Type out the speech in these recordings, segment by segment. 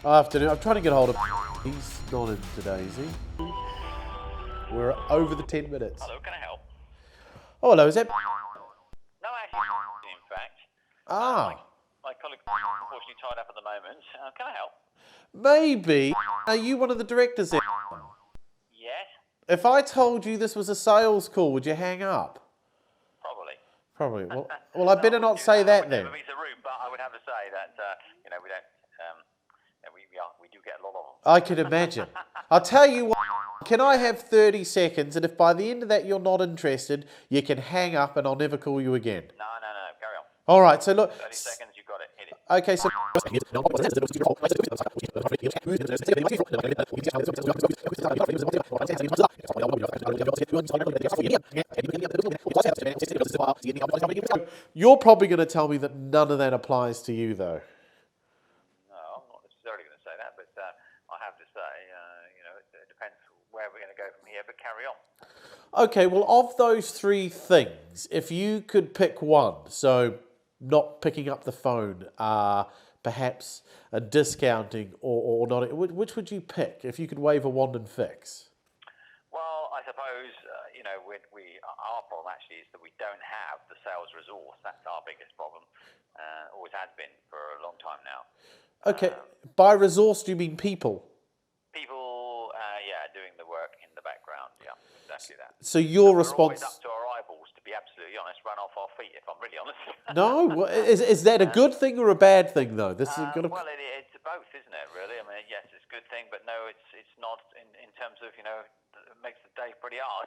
Afternoon. I'm trying to get hold of. He's not in today, is he? We're over the 10 minutes. Hello, can I help? Oh, hello. Is that? No, actually, in fact. Ah, My colleague unfortunately tied up at the moment. Can I help? maybe. Are you one of the directors there? Yes, If I told you this was a sales call, would you hang up? probably. Probably. Well, I better not do say I that would then. never be so rude, but I would have to say that we don't. We do get a lot of them. I can imagine. I'll tell you what. Can I have 30 seconds? And if by the end of that you're not interested, you can hang up and I'll never call you again. No. Carry on. All right. So look. 30 seconds, you got it. Hit it. Okay. So. You're probably going to tell me that none of that applies to you, though. No, I'm not necessarily going to say that, but I have to say, it depends where we're going to go from here. But carry on. Okay, well, of those three things, if you could pick one, so not picking up the phone, perhaps a discounting or not, which would you pick if you could wave a wand and fix? Well, I suppose our problem actually is that we don't have the sales resource. That's our biggest problem. Always has been for a long time now. Okay, by resource, do you mean people? People, doing the work in the background. Yeah, exactly that. So your We're always response... up to our eyeballs, to be absolutely honest, run off our feet, if I'm really honest. No? Is that a good thing or a bad thing, though? This is gonna... Well, it's both, isn't it, really? I mean, yes, it's a good thing, but no, it's not in terms of, it makes the day pretty hard.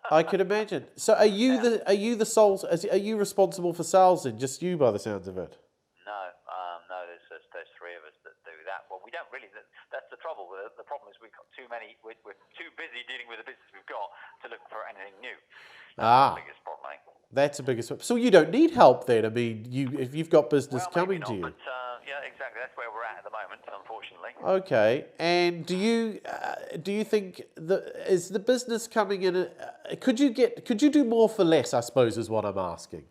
I can imagine. So are you the sole... Are you responsible for sales then? Just you, by the sounds of it? No, there's three of us that do that. Well, we don't really. That's the trouble. The problem is we've got too many. We're too busy dealing with the business we've got to look for anything new. That's the biggest problem, I think. That's the biggest. So you don't need help then. I mean, if you've got business coming to you. But yeah, exactly. That's where we're at the moment, unfortunately. Okay. And do you think is the business coming in? Could you do more for less? I suppose is what I'm asking.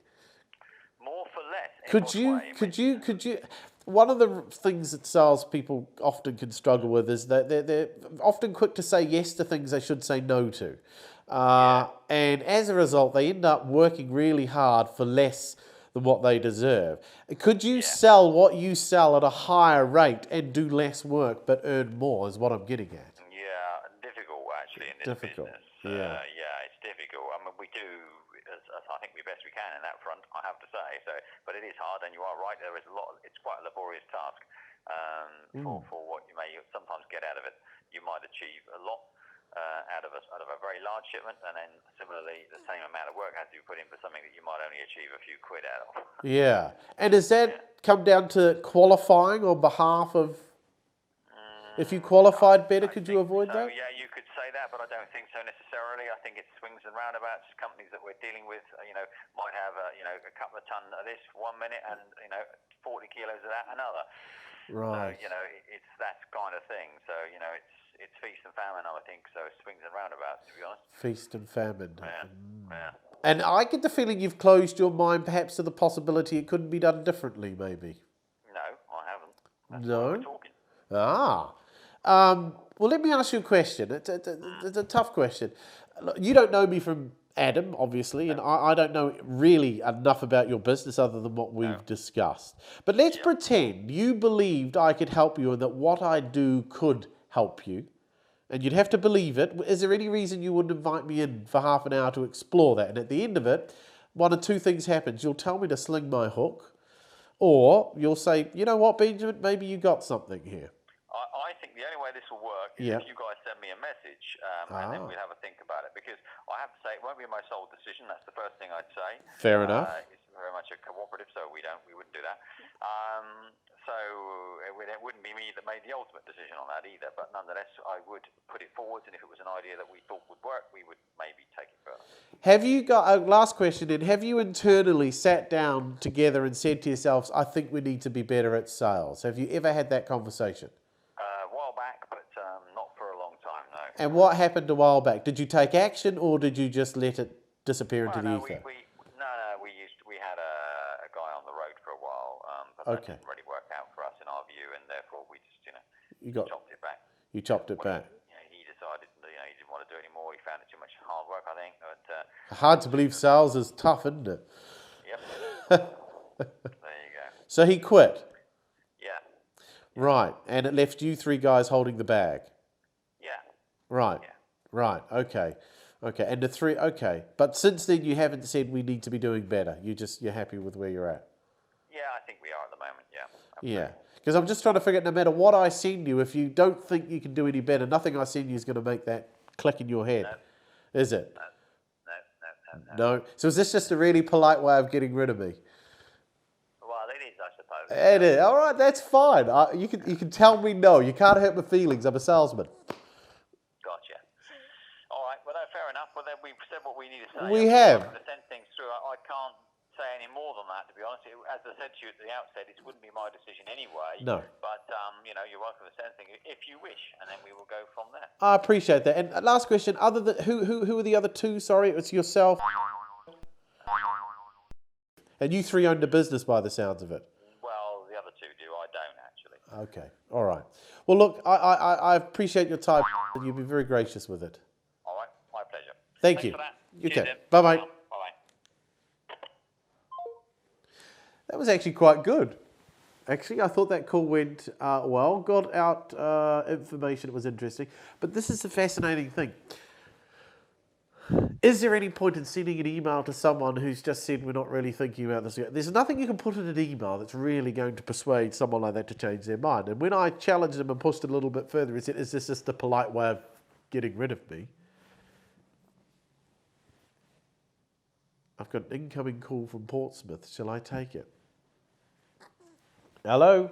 More for less. Could you? One of the things that salespeople often can struggle with is that they're often quick to say yes to things they should say no to. And as a result, they end up working really hard for less than what they deserve. Could you sell what you sell at a higher rate and do less work but earn more, is what I'm getting at. Yeah, difficult actually in this business. Yeah. It's difficult. I mean, we do, I think, the best we can in that front, I have to say. So, but it is hard, and you are right. There is a lot. It's quite a laborious task for what you may sometimes get out of it. You might achieve a lot out of a very large shipment, and then similarly, the same amount of work has to be put in for something that you might only achieve a few quid out of. Yeah. And does that come down to qualifying on behalf of... If you qualified better, could you avoid that? Yeah, you could say that, but I don't think so necessarily. I think it swings and roundabouts. Companies that we're dealing with, might have a couple of ton of this 1 minute and 40 kilos of that another. Right. So it's that kind of thing. So it's feast and famine, I think. So it swings and roundabouts, to be honest. Feast and famine. Yeah. And I get the feeling you've closed your mind perhaps to the possibility it couldn't be done differently, maybe. No, I haven't. That's No? why we're talking. Well, let me ask you a question. It's a tough question. Look, you don't know me from Adam, obviously, and I don't know really enough about your business other than what we've discussed. But let's pretend you believed I could help you and that what I do could help you. And you'd have to believe it. Is there any reason you wouldn't invite me in for half an hour to explore that? And at the end of it, one of two things happens. You'll tell me to sling my hook, or you'll say, you know what, Benjamin, maybe you got something here. I think the only way this will work is if you guys send me a message and then we'll have a think about it. Because I have to say, it won't be my sole decision. That's the first thing I'd say. Fair enough. It's very much a cooperative, so we wouldn't do that. So it wouldn't be me that made the ultimate decision on that either. But nonetheless, I would put it forward, and if it was an idea that we thought would work, we would maybe take it further. Have you got, last question then, have you internally sat down together and said to yourselves, I think we need to be better at sales? Have you ever had that conversation? A while back, but not for a long time, no. And what happened a while back? Did you take action or did you just let it disappear into the ether? We had a guy on the road for a while, but that didn't really work out for us in our view, and therefore we just, You got chopped it back. You chopped it back. He decided, he didn't want to do it anymore. He found it too much hard work, I think. But, Hard to believe sales is tough, isn't it? yep. There you go. So he quit. Yeah. Right, and it left you three guys holding the bag. Yeah. Right. Yeah. Right. Okay. Okay. And the three. Okay. But since then, you haven't said we need to be doing better. You're happy with where you're at. Yeah, I think we are at the moment. Yeah. Yeah. Because I'm just trying to figure out, no matter what I send you, if you don't think you can do any better, nothing I send you is going to make that click in your head, is it? No. No. So is this just a really polite way of getting rid of me? Well, it is, I suppose. It is. All right. That's fine. You can tell me no. You can't hurt my feelings. I'm a salesman. Gotcha. All right. Well, no, fair enough. Well, then we've said what we need to say. We have. To send things through, I can't say any more than that, to be honest. As I said to you at the outset, it wouldn't be my decision anyway. No. But, you're welcome to send things if you wish, and then we will go from there. I appreciate that. And last question, other than who are the other two? Sorry, it's yourself. And you three own the business by the sounds of it. Well, the other two do. I don't, actually. Okay. All right. Well, look, I appreciate your time, and you've been very gracious with it. All right. My pleasure. Thank Thanks you. for that. Okay. Cheers, then. Bye-bye. Bye-bye. That was actually quite good. Actually, I thought that call went well. Got out information that was interesting. But this is the fascinating thing. Is there any point in sending an email to someone who's just said we're not really thinking about this? There's nothing you can put in an email that's really going to persuade someone like that to change their mind. And when I challenged him and pushed it a little bit further, he said, is this just a polite way of getting rid of me? I've got an incoming call from Portsmouth. Shall I take it? Hello?